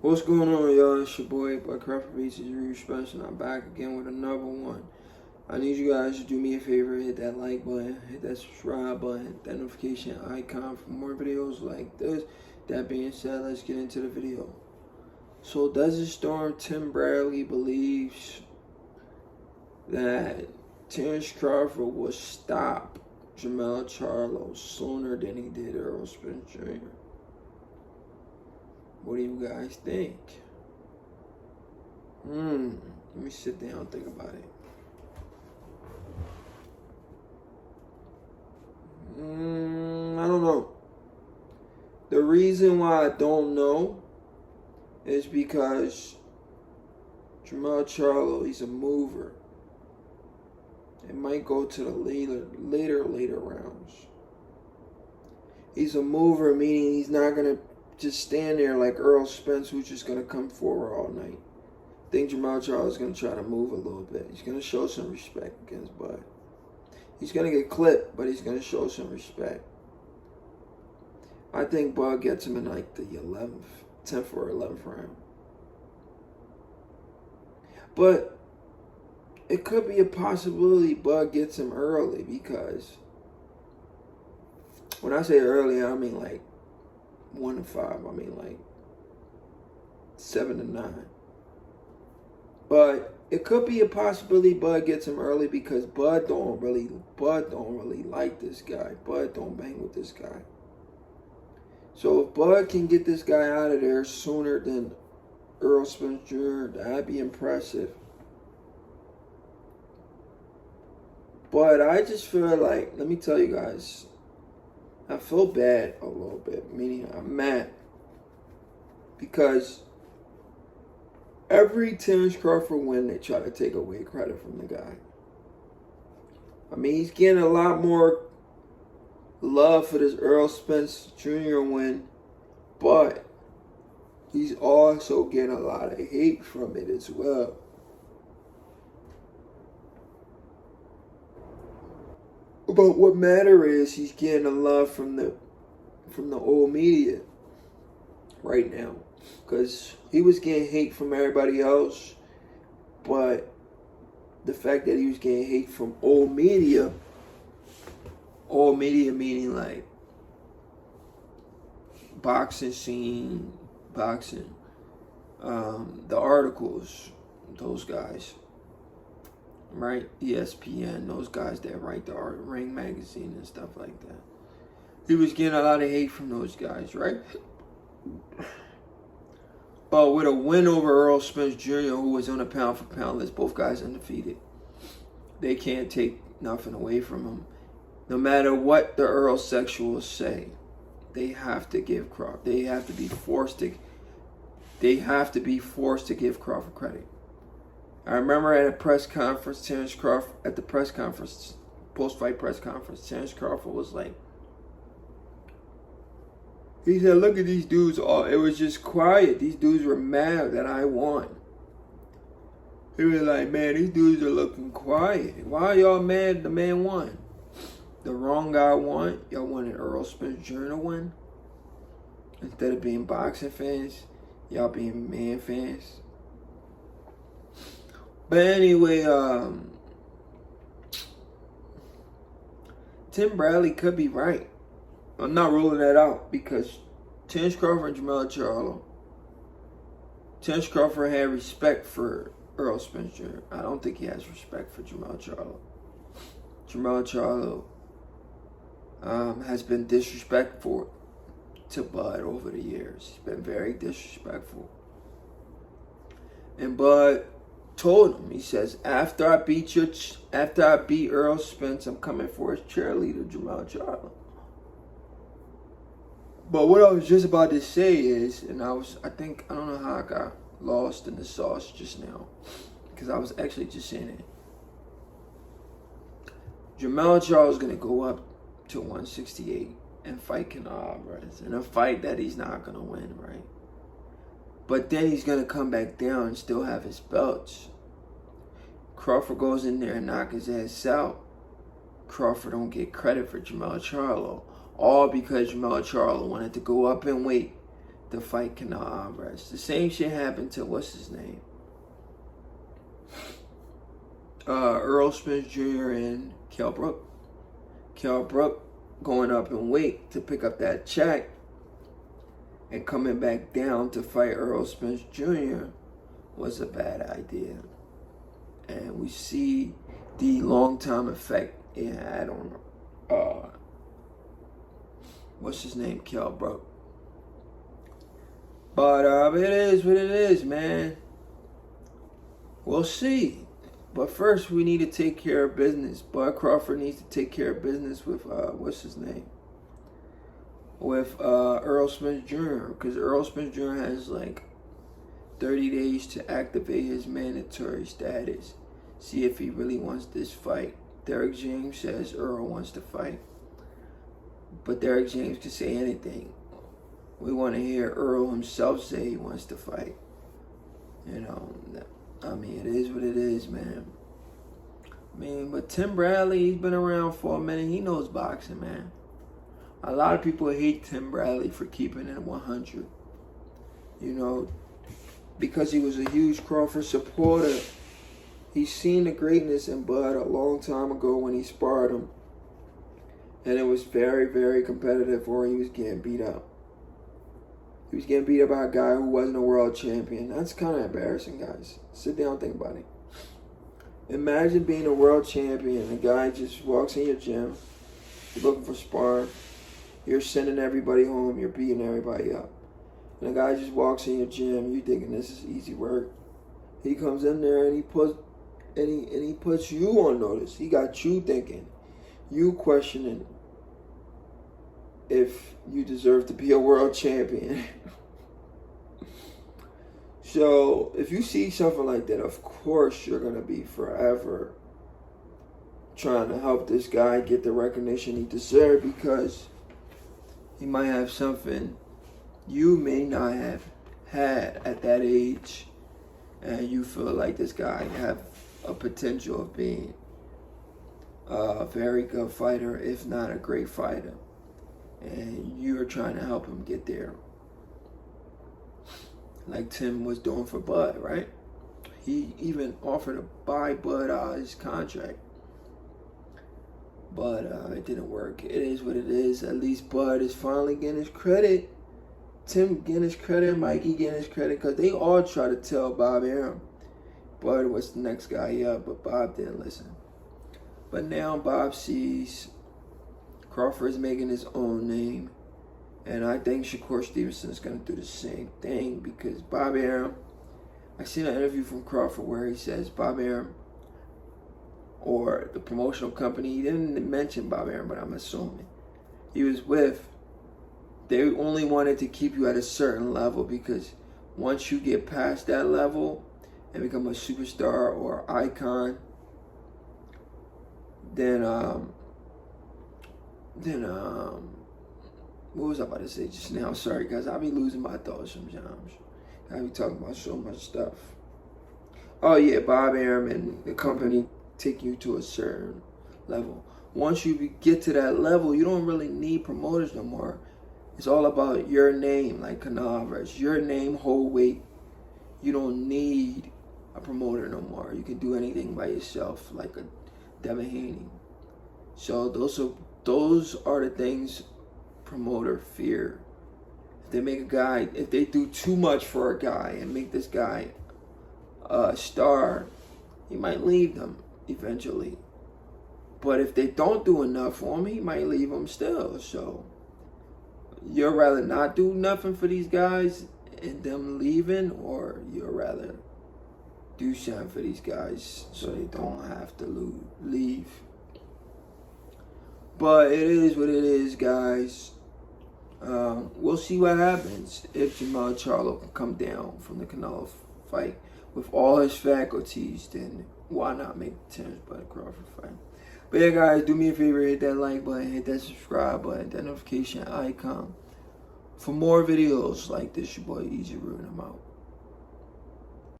What's going on, y'all? It's your boy, BetMGM, Spence, and I'm back again with another one. I need you guys to do me a favor, hit that like button, hit that subscribe button, hit that notification icon for more videos like this. That being said, let's get into the video. So, Desert Storm Tim Bradley believes that Terence Crawford will stop Jermell Charlo sooner than he did Errol Spence Jr. What do you guys think? Let me sit down and think about it. I don't know. The reason why I don't know is because Jermell Charlo, he's a mover. It might go to the later rounds. He's a mover, meaning he's not going to just stand there like Errol Spence, who's just going to come forward all night. I think Jermell Charlo is going to try to move a little bit. He's going to show some respect against Bud. He's going to get clipped, but he's going to show some respect. I think Bud gets him in like the 10th or 11th round. But it could be a possibility Bud gets him early, because when I say early, I mean like 1 to 5. I mean like 7 to 9. But it could be a possibility Bud gets him early, because Bud don't really like this guy. Bud don't bang with this guy. So if Bud can get this guy out of there sooner than Errol Spence Jr., that'd be impressive. But I just feel like, let me tell you guys, I feel bad a little bit, meaning I'm mad, because every Terence Crawford win, they try to take away credit from the guy. I mean, he's getting a lot more love for this Errol Spence Jr. win, but he's also getting a lot of hate from it as well. But what matter is he's getting a love from the old media right now, because he was getting hate from everybody else, but the fact that he was getting hate from old media meaning like boxing scene, the articles, those guys, right? ESPN, those guys that write the Ring magazine and stuff like that. He was getting a lot of hate from those guys, right? But with a win over Errol Spence Jr., who was on a pound-for-pound list, both guys undefeated. They can't take nothing away from him. No matter what the Errol sexuals say, they have to give Crawford. They have to be forced to give Crawford credit. I remember at a press conference, post-fight press conference, Terence Crawford was like, he said, look at these dudes, it was just quiet. These dudes were mad that I won. He was like, man, these dudes are looking quiet. Why are y'all mad the man won? The wrong guy won. Y'all wanted Errol Spence Jr. to win. Instead of being boxing fans, y'all being man fans. But anyway, Tim Bradley could be right. I'm not ruling that out, because Terence Crawford and Jermell Charlo. Terence Crawford had respect for Errol Spence Jr. I don't think he has respect for Jermell Charlo. Jermell Charlo has been disrespectful to Bud over the years. He's been very disrespectful. And Bud told him, he says, after I beat Errol Spence, I'm coming for his cheerleader, Jermell Charlo. But what I was just about to say is, I don't know how I got lost in the sauce just now, because I was actually just saying it. Jermell Charlo is going to go up to 168 and fight Canales in a fight that he's not going to win, right? But then he's going to come back down and still have his belts. Crawford goes in there and knocks his ass out. Crawford don't get credit for Jermell Charlo. All because Jermell Charlo wanted to go up in weight to fight Canelo Alvarez. The same shit happened to, what's his name? Errol Spence Jr. and Kell Brook. Kell Brook going up in weight to pick up that check and coming back down to fight Errol Spence Jr. was a bad idea. And we see the long-term effect it had on what's his name? Kell Brook. But it is what it is, man. We'll see. But first, we need to take care of business. Bud Crawford needs to take care of business with, what's his name? With Errol Spence Jr. Because Errol Spence Jr. has like 30 days to activate his mandatory status. See if he really wants this fight. Derek James says Errol wants to fight. But Derek James can say anything. We want to hear Errol himself say he wants to fight. You know, I mean, it is what it is, man. I mean, but Tim Bradley, he's been around for a minute. He knows boxing, man. A lot of people hate Tim Bradley for keeping it 100. You know, because he was a huge Crawford supporter. He's seen the greatness in Bud a long time ago when he sparred him. And it was very, very competitive or he was getting beat up. He was getting beat up by a guy who wasn't a world champion. That's kind of embarrassing, guys. Sit down and think about it. Imagine being a world champion. A guy just walks in your gym. You're looking for sparring. You're sending everybody home. You're beating everybody up. And a guy just walks in your gym. You're thinking this is easy work. He comes in there and he puts you on notice. He got you thinking. You questioning if you deserve to be a world champion. So, if you see something like that, of course you're going to be forever trying to help this guy get the recognition he deserves because he might have something you may not have had at that age and you feel like this guy have a potential of being a very good fighter, if not a great fighter. And you're trying to help him get there. Like Tim was doing for Bud, right? He even offered to buy Bud his contract. But it didn't work. It is what it is. At least Bud is finally getting his credit. Tim getting his credit, Mikey getting his credit. Because they all try to tell Bob Arum Bud was the next guy up, but Bob didn't listen. But now Bob sees Crawford is making his own name. And I think Shakur Stevenson is going to do the same thing because Bob Arum, I seen an interview from Crawford where he says Bob Arum or the promotional company, he didn't mention Bob Arum, but I'm assuming he was with, they only wanted to keep you at a certain level because once you get past that level and become a superstar or icon, then what was I about to say just now? Sorry, guys. I be losing my thoughts sometimes. I be talking about so much stuff. Oh, yeah. Bob Arum and the company take you to a certain level. Once you get to that level, you don't really need promoters no more. It's all about your name, like Canelo Alvarez. Your name, whole weight. You don't need a promoter no more. You can do anything by yourself, like a Devin Haney. So those are the things promoter fear. If they make a guy, if they do too much for a guy and make this guy a star, he might leave them eventually. But if they don't do enough for him, he might leave them still. So you'd rather not do nothing for these guys and them leaving, or you'd rather do something for these guys so they don't have to leave. But it is what it is, guys. We'll see what happens if Jermell Charlo can come down from the Canelo fight with all his faculties. Then why not make the Terence Crawford fight? But yeah, guys, do me a favor, hit that like button, hit that subscribe button, that notification icon for more videos like this. Your boy Easy Root, and I'm out.